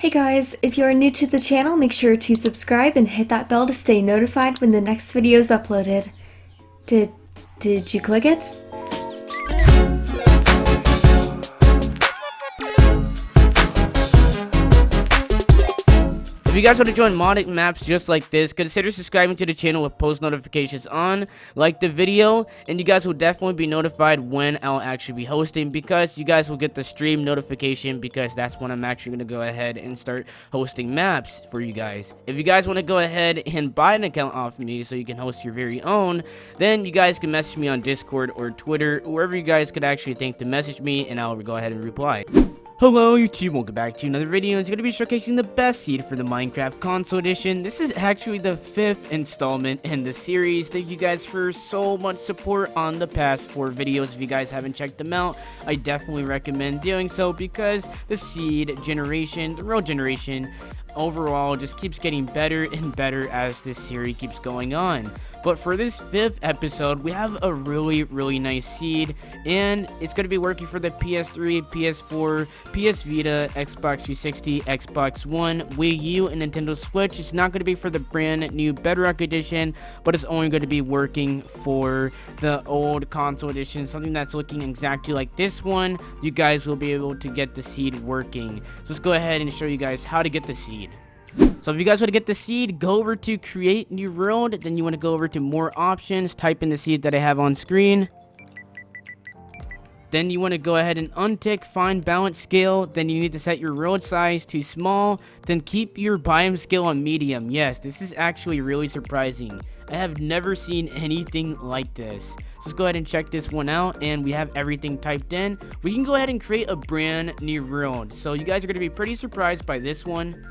Hey guys, if you are new to the channel, make sure to subscribe and hit that bell to stay notified when the next video is uploaded. Did you click it? If you guys want to join modded maps just like this, consider subscribing to the channel with post notifications on, like the video, and you guys will definitely be notified when I'll actually be hosting, because you guys will get the stream notification, because that's when I'm actually going to go ahead and start hosting maps for you guys. If you guys want to go ahead and buy an account off me so you can host your very own, then you guys can message me on Discord or Twitter, wherever you guys could actually think to message me, and I'll go ahead and reply. Hello YouTube, welcome back to another video. It's going to be showcasing the best seed for the Minecraft console edition. This is actually the 5th installment in the series. Thank you guys for so much support on the past 4 videos. If you guys haven't checked them out, I definitely recommend doing so, because the seed generation, the real generation, overall just keeps getting better and better as this series keeps going on. But for this 5th episode, we have a really nice seed, and it's going to be working for the PS3, PS4, PS Vita, Xbox 360, Xbox One, Wii U, and Nintendo Switch. It's not going to be for the brand new Bedrock edition, but it's only going to be working for the old console edition, something that's looking exactly like this one. You guys will be able to get the seed working. So let's go ahead and show you guys how to get the seed. So if you guys want to get the seed, go over to create new world, then you want to go over to more options, type in the seed that I have on screen. Then you want to go ahead and untick find balance scale. Then you need to set your world size to small. Then keep your biome scale on medium. Yes, this is actually really surprising. I have never seen anything like this. So let's go ahead and check this one out, and we have everything typed in. We can go ahead and create a brand new world. So you guys are going to be pretty surprised by this one.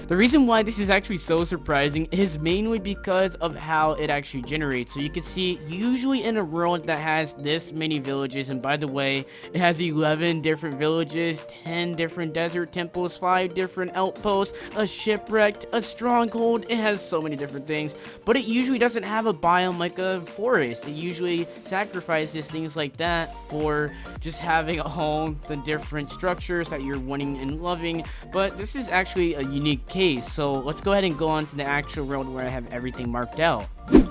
The reason why this is actually so surprising is mainly because of how it actually generates. So you can see, usually in a world that has this many villages, and by the way, it has 11 different villages, 10 different desert temples, 5 different outposts, a shipwreck, a stronghold. It has so many different things, but it usually doesn't have a biome like a forest. It usually sacrifices things like that for just having all the different structures that you're wanting and loving. But this is actually a unique case. So let's go ahead and go on to the actual world where I have everything marked out.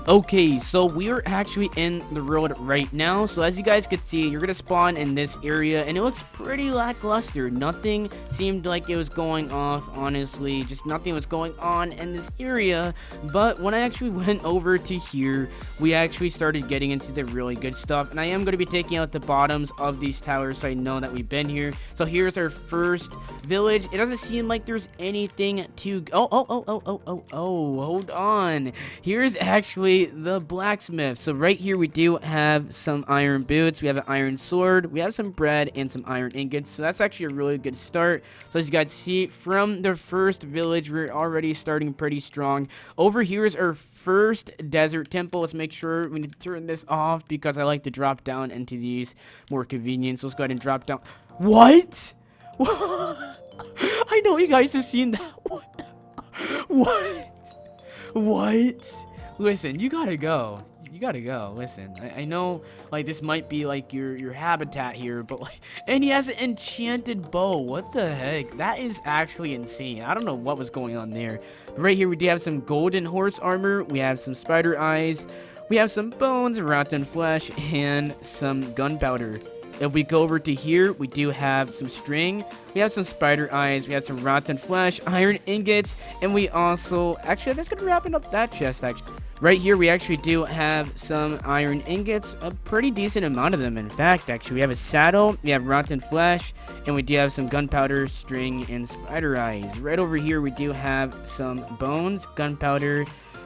Okay, so we are actually in the world right now. So as you guys can see, you're gonna spawn in this area, and it looks pretty lackluster. Nothing seemed like it was going off, honestly. Just nothing was going on in this area. But when I actually went over to here, we actually started getting into the really good stuff, and I am going to be taking out the bottoms of these towers so I know that we've been here. So here's our first village. It doesn't seem like there's anything to hold on. Here's actually the blacksmith. So right here we do have some iron boots, we have an iron sword, we have some bread, and some iron ingots. So that's actually a really good start. So as you guys see, from the first village, we're already starting pretty strong. Over here is our first desert temple. Let's make sure we need to turn this off, because I like to drop down into these more convenient. So let's go ahead and drop down. What? I know you guys have seen that one. What? Listen, you gotta go. You gotta go. Listen, I know, like, this might be like your habitat here, but like, and he has an enchanted bow. What the heck? That is actually insane. I don't know what was going on there. But right here we do have some golden horse armor. We have some spider eyes. We have some bones, rotten flesh, and some gunpowder. If we go over to here, we do have some string, we have some spider eyes, we have some rotten flesh, iron ingots, and we also, actually, that's gonna wrap up that chest, actually. Right here, we actually do have some iron ingots, a pretty decent amount of them, in fact, actually. We have a saddle, we have rotten flesh, and we do have some gunpowder, string, and spider eyes. Right over here, we do have some bones, gunpowder,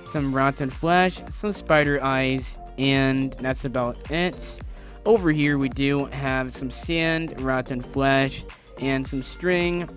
some rotten flesh, some spider eyes, and that's about it. Over here, we do have some sand, rotten flesh, and some string,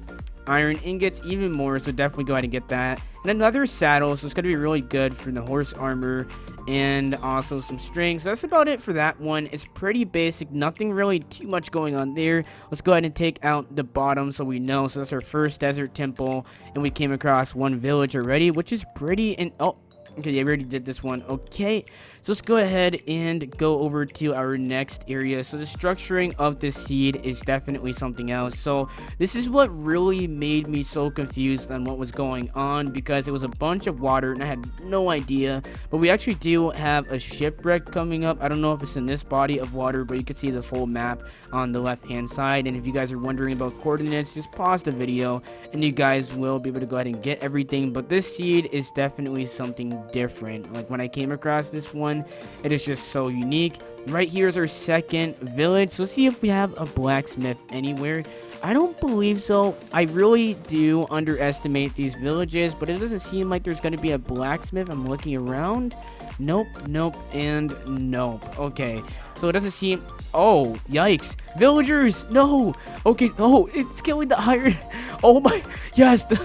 iron ingots, even more, so definitely go ahead and get that. And another saddle, so it's going to be really good for the horse armor, and also some string. So that's about it for that one. It's pretty basic, nothing really too much going on there. Let's go ahead and take out the bottom so we know. So that's our first desert temple, and we came across one village already, which is pretty, and oh, Okay, yeah, we already did this one. Okay, so let's go ahead and go over to our next area. So the structuring of this seed is definitely something else. So this is what really made me so confused on what was going on, because it was a bunch of water and I had no idea. But we actually do have a shipwreck coming up. I don't know if it's in this body of water, but you can see the full map on the left hand side. And if you guys are wondering about coordinates, just pause the video and you guys will be able to go ahead and get everything. But this seed is definitely something different. Like when I came across this one, it is just so unique. Right here is our second village. So let's see if we have a blacksmith anywhere. I don't believe so. I really do underestimate these villages, but it doesn't seem like there's going to be a blacksmith. I'm looking around. Nope, nope, and nope. Okay, so it doesn't seem... Oh, yikes. Villagers, no. Okay, oh, it's killing the iron. Oh my, yes, the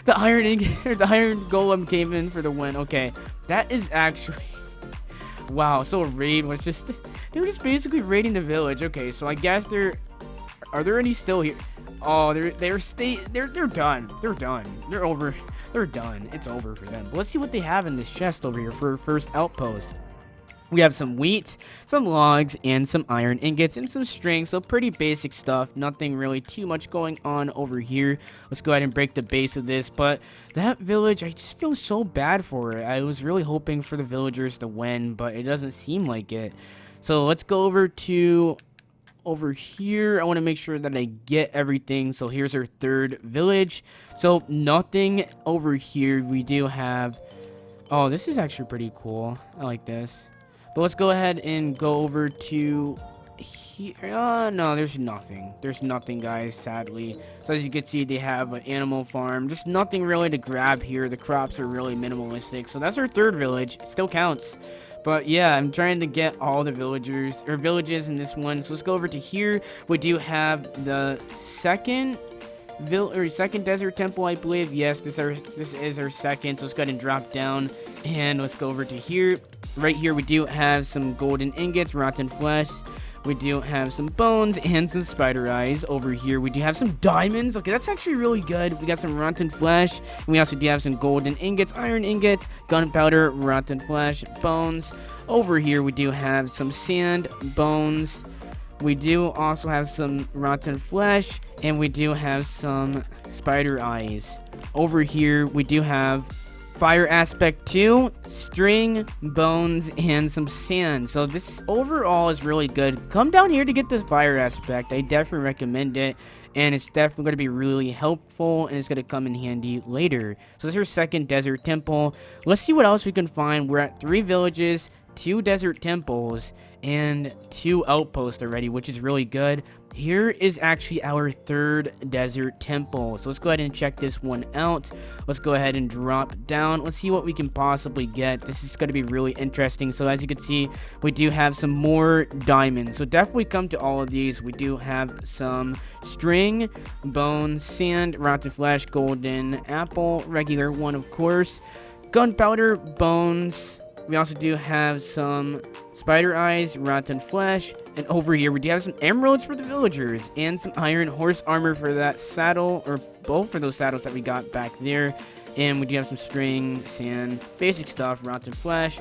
iron the iron golem came in for the win. Okay, that is actually... Wow, so a raid was just... They were just basically raiding the village. Okay, so I guess they're... Are there any still here? Oh, they're done. They're done. They're over. They're done. It's over for them. But let's see what they have in this chest over here for our first outpost. We have some wheat, some logs, and some iron ingots, and some string. So pretty basic stuff. Nothing really too much going on over here. Let's go ahead and break the base of this. But that village, I just feel so bad for it. I was really hoping for the villagers to win, but it doesn't seem like it. So let's go over to... Over here, I want to make sure that I get everything. So here's our third village. So nothing over here. We do have... Oh, this is actually pretty cool. I like this. But let's go ahead and go over to here. No, there's nothing. There's nothing, guys, sadly. So as you can see, they have an animal farm. Just nothing really to grab here. The crops are really minimalistic. So that's our third village. It still counts. But yeah, I'm trying to get all the villages in this one. So let's go over to here. We do have the second desert temple, I believe. Yes, this is our second. So let's go ahead and drop down and let's go over to here. Right here we do have some golden ingots, rotten flesh. We do have some bones and some spider eyes. Over here we do have some diamonds. Okay, that's actually really good. We got some rotten flesh. And we also do have some golden ingots, iron ingots, gunpowder, rotten flesh, bones. Over here we do have some sand, bones. We do also have some rotten flesh, and we do have some spider eyes. Over here we do have fire aspect 2, string, bones, and some sand. So this overall is really good. Come down here to get this fire aspect. I definitely recommend it, and it's definitely going to be really helpful, and it's going to come in handy later. So this is our second desert temple. Let's see what else we can find. We're at 3 villages, 2 desert temples, and 2 outposts already, which is really good. Here is actually our third desert temple. So let's go ahead and check this one out. Let's go ahead and drop down. Let's see what we can possibly get. This is going to be really interesting. So as you can see, we do have some more diamonds. So definitely come to all of these. We do have some string, bone, sand, rotten flesh, golden apple, regular one, of course, gunpowder, bones. We also do have some spider eyes, rotten flesh, and over here we do have some emeralds for the villagers and some iron horse armor for that saddle, or both for those saddles that we got back there. And we do have some string, sand, basic stuff, rotten flesh.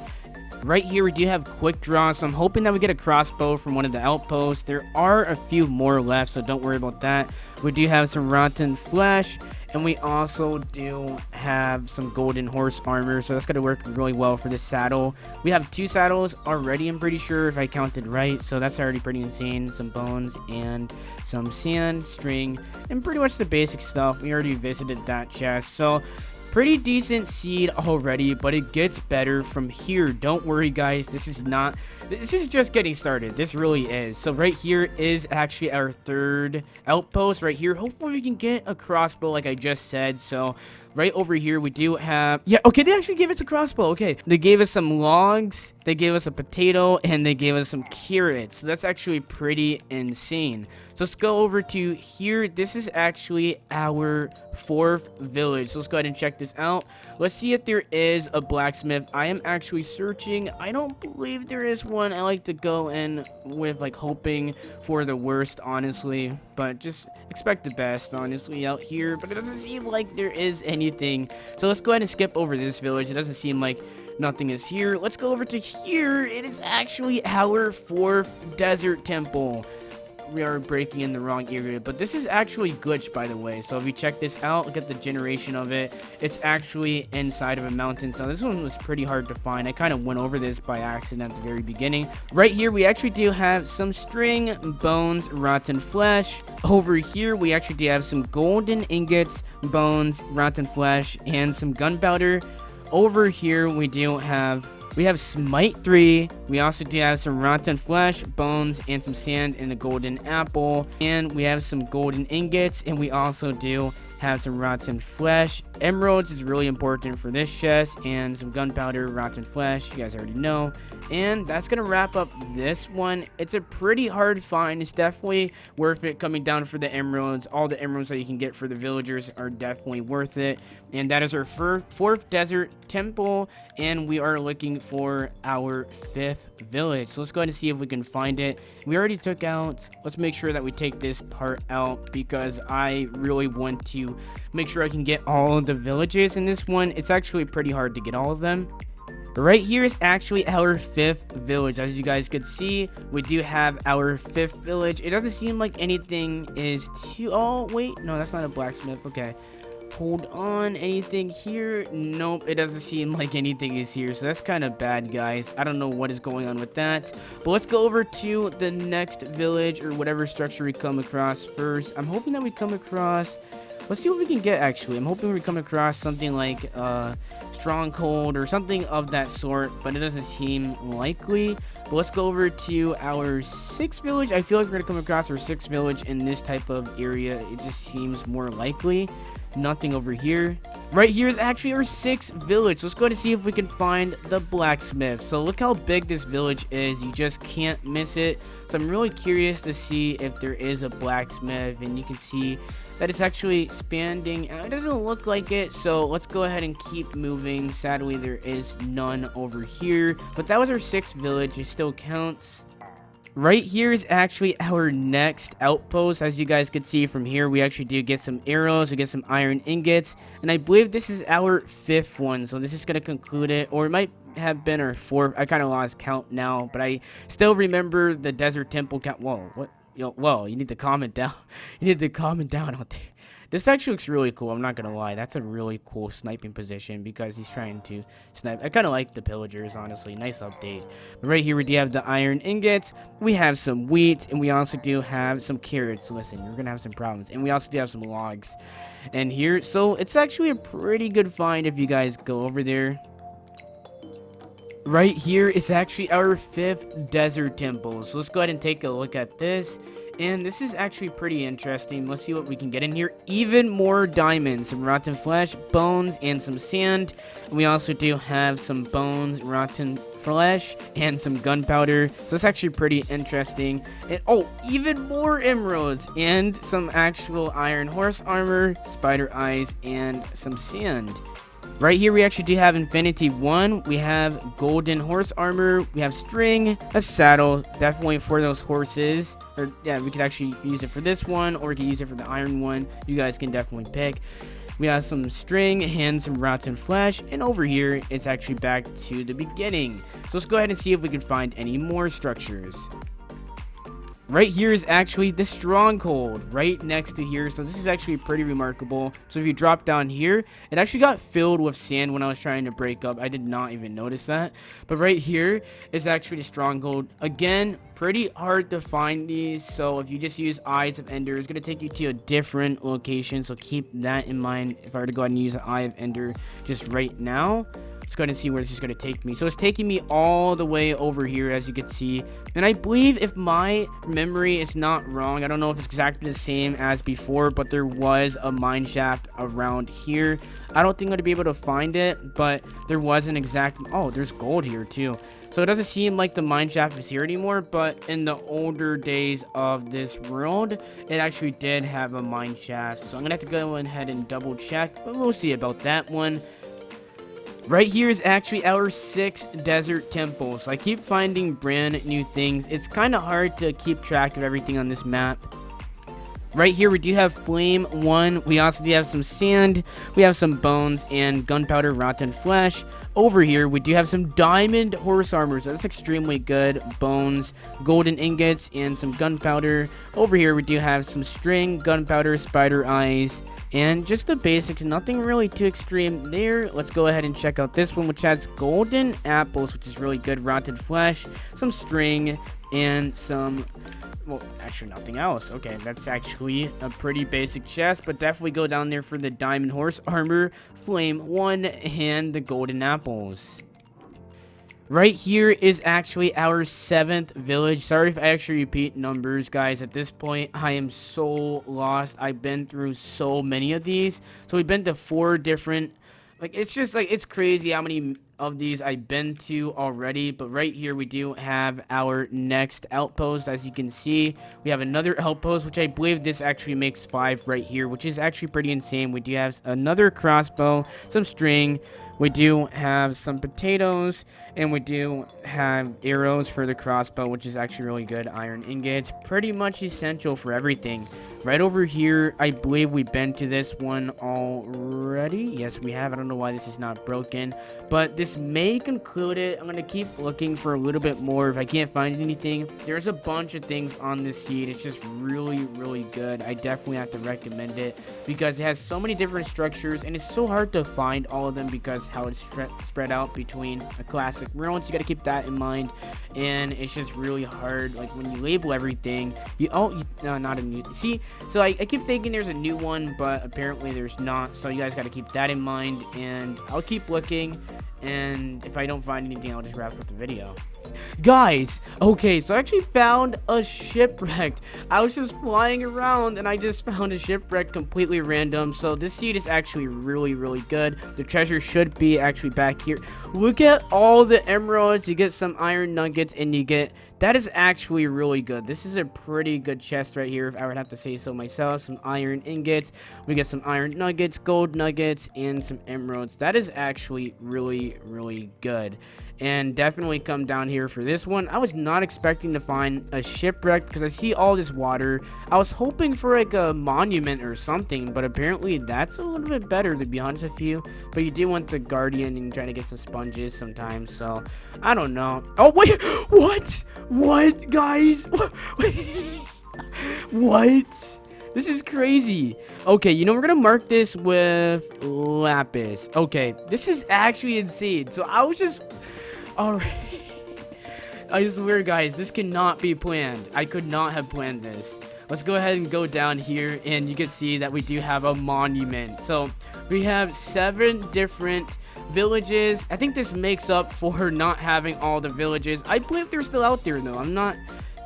Right here we do have quick draw, so I'm hoping that we get a crossbow from one of the outposts. There are a few more left, so don't worry about that. We do have some rotten flesh, and we also do have some golden horse armor, so that's going to work really well for this saddle. We have 2 saddles already, I'm pretty sure, if I counted right, so that's already pretty insane. Some bones and some sand, string, and pretty much the basic stuff. We already visited that chest, so pretty decent seed already, but it gets better from here. Don't worry, guys. This is just getting started. This really is. So right here is actually our third outpost right here. Hopefully we can get a crossbow like I just said. So right over here we do have... Yeah, okay, they actually gave us a crossbow. Okay, they gave us some logs, they gave us a potato, and they gave us some carrots. So that's actually pretty insane. So let's go over to here. This is actually our 4th village. So let's go ahead and check this out. Let's see if there is a blacksmith. I am actually searching. I don't believe there is one. I like to go in with like hoping for the worst, honestly, but just expect the best, honestly, out here. But it doesn't seem like there is anything. So let's go ahead and skip over this village. It doesn't seem like Nothing is here. Let's go over to here. It is actually our 4th desert temple. We are breaking in the wrong area, but this is actually glitched, by the way. So if you check this out, look at the generation of it. It's actually inside of a mountain. So this one was pretty hard to find. I kind of went over this by accident at the very beginning. Right here, we actually do have some string, bones, rotten flesh. Over here, we actually do have some golden ingots, bones, rotten flesh, and some gunpowder. Over here, we have Smite 3. We also do have some rotten flesh, bones, and some sand and a golden apple. And we have some golden ingots, and we also do have some rotten flesh. Emeralds is really important for this chest, and some gunpowder, rotten flesh, you guys already know. And that's gonna wrap up this one. It's a pretty hard find. It's definitely worth it coming down for the emeralds. All the emeralds that you can get for the villagers are definitely worth it. And that is our 4th desert temple, and we are looking for our 5th village. So let's go ahead and see if we can find it. We already took out, let's make sure that we take this part out, because I really want to make sure I can get all of the villages in this one. It's actually pretty hard to get all of them. Right here is actually our 5th village. As you guys could see, we do have our 5th village. It doesn't seem like anything is too... Oh, wait. No, that's not a blacksmith. Okay. Hold on. Anything here? Nope. It doesn't seem like anything is here. So that's kind of bad, guys. I don't know what is going on with that. But let's go over to the next village or whatever structure we come across first. I'm hoping that we come across... Let's see what we can get, actually. I'm hoping we come across something like Stronghold or something of that sort, but it doesn't seem likely. But let's go over to our 6th village. I feel like we're going to come across our 6th village in this type of area. It just seems more likely. Nothing over here. Right here is actually our 6th village. Let's go to see if we can find the blacksmith. So look how big this village is. You just can't miss it. So I'm really curious to see if there is a blacksmith, and you can see that it's actually expanding. It doesn't look like it, so let's go ahead and keep moving. Sadly, there is none over here, but that was our 6th village. It still counts. Right here is actually our next outpost. As you guys could see from here, we actually do get some arrows, we get some iron ingots, and I believe this is our 5th one, so this is going to conclude it, or it might have been our 4th. I kind of lost count now, but I still remember the desert temple count. Whoa, what? Yo, whoa, you need to comment down. You need to comment down out there. This actually looks really cool. I'm not going to lie. That's a really cool sniping position because he's trying to snipe. I kind of like the pillagers, honestly. Nice update. But right here, we do have the iron ingots. We have some wheat, and we also do have some carrots. Listen, we're going to have some problems. And we also do have some logs in here. So it's actually a pretty good find if you guys go over there. Right here is actually our 5th desert temple. So let's go ahead and take a look at this. And this is actually pretty interesting. Let's see what we can get in here. Even more diamonds, some rotten flesh, bones, and some sand. We also do have some bones, rotten flesh, and some gunpowder. So it's actually pretty interesting. And oh, even more emeralds and some actual iron horse armor, spider eyes, and some sand. Right here, we actually do have Infinity 1. We have golden horse armor. We have string, a saddle, definitely for those horses. Or yeah, we could actually use it for this one, or we could use it for the iron one. You guys can definitely pick. We have some string and some rotten flesh. And over here, it's actually back to the beginning. So let's go ahead and see if we can find any more structures. Right here is actually the Stronghold right next to here. So this is actually pretty remarkable. So if you drop down here, it actually got filled with sand when I was trying to break up. I did not even notice that. But right here is actually the Stronghold. Again, pretty hard to find these. So if you just use Eyes of Ender, it's going to take you to a different location. So keep that in mind if I were to go ahead and use an Eye of Ender just right now. Let's go ahead and see where this is going to take me. So it's taking me all the way over here, as you can see. And I believe, if my memory is not wrong, I don't know if it's exactly the same as before, but there was a mine shaft around here. I don't think I'm going to be able to find it, but there was an exact... Oh, there's gold here too. So it doesn't seem like the mine shaft is here anymore, but in the older days of this world, it actually did have a mine shaft. So I'm going to have to go ahead and double check, but we'll see about that one. Right here is actually our 6th desert temple. So I keep finding brand new things. It's kind of hard to keep track of everything on this map. Right here, we do have Flame 1. We also do have some sand. We have some bones and gunpowder, rotten flesh. Over here, we do have some diamond horse armor. So that's extremely good. Bones, golden ingots, and some gunpowder. Over here, we do have some string, gunpowder, spider eyes, and just the basics. Nothing really too extreme there. Let's go ahead and check out this one, which has golden apples, which is really good. Rotten flesh, some string, and some... well, actually nothing else. Okay, that's actually a pretty basic chest, but definitely go down there for the diamond horse armor, flame 1, and the golden apples. Right here is actually our 7th village. Sorry if I actually repeat numbers, guys. At this point, I am so lost. I've been through so many of these. So we've been to 4 different... like, it's just, like, it's crazy how many of these I've been to already. But right here, we do have our next outpost. As you can see, we have another outpost, which I believe this actually makes 5 right here, which is actually pretty insane. We do have another crossbow, some string. We do have some potatoes, and we do have arrows for the crossbow, which is actually really good. Iron ingots, pretty much essential for everything. Right over here, I believe we've been to this one already. Yes, we have. I don't know why this is not broken, but this may conclude it. I'm going to keep looking for a little bit more. If I can't find anything, there's a bunch of things on this seed. It's just really, really good. I definitely have to recommend it because it has so many different structures, and it's so hard to find all of them because how it's spread out between a classic ruins. You got to keep that in mind, and it's just really hard. Like when you label everything, no, not a new. See, so I keep thinking there's a new one, but apparently there's not. So you guys got to keep that in mind, and I'll keep looking. And if I don't find anything, I'll just wrap up the video. Guys, okay, so I actually found a shipwreck. I was just flying around and I just found a shipwreck completely random. So this seed is actually really, really good. The treasure should be actually back here. Look at all the emeralds. You get some iron nuggets, and you get... that is actually really good. This is a pretty good chest right here, if I would have to say so myself. Some iron ingots. We get some iron nuggets, gold nuggets, and some emeralds. That is actually really, really good. And definitely come down here for this one. I was not expecting to find a shipwreck because I see all this water. I was hoping for like a monument or something, but apparently that's a little bit better, to be honest with you. But you do want the guardian and trying to get some sponges sometimes, so I don't know. Oh wait, what guys? What? This is crazy. Okay, you know, we're gonna mark this with lapis. Okay, this is actually insane. So I was just... alright. I swear, guys, this cannot be planned. I could not have planned this. Let's go ahead and go down here, and you can see that we do have a monument. So we have 7 different villages. I think this makes up for not having all the villages. I believe they're still out there, though. I'm not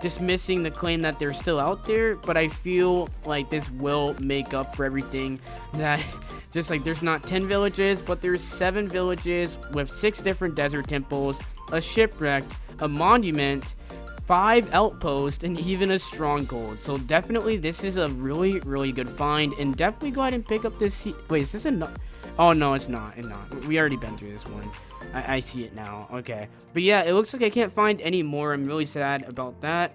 dismissing the claim that they're still out there, but I feel like this will make up for everything that... just like there's not 10 villages, but there's 7 villages with 6 different desert temples, a shipwreck, a monument, 5 outposts, and even a stronghold. So definitely this is a really, really good find, and definitely go ahead and pick up this wait, is this a oh no, it's not. We already been through this one. I see it now. Okay, but yeah, it looks like I can't find any more. I'm really sad about that.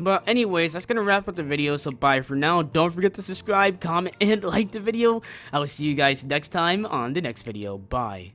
But anyways, that's gonna wrap up the video, so bye for now. Don't forget to subscribe, comment, and like the video. I will see you guys next time on the next video. Bye.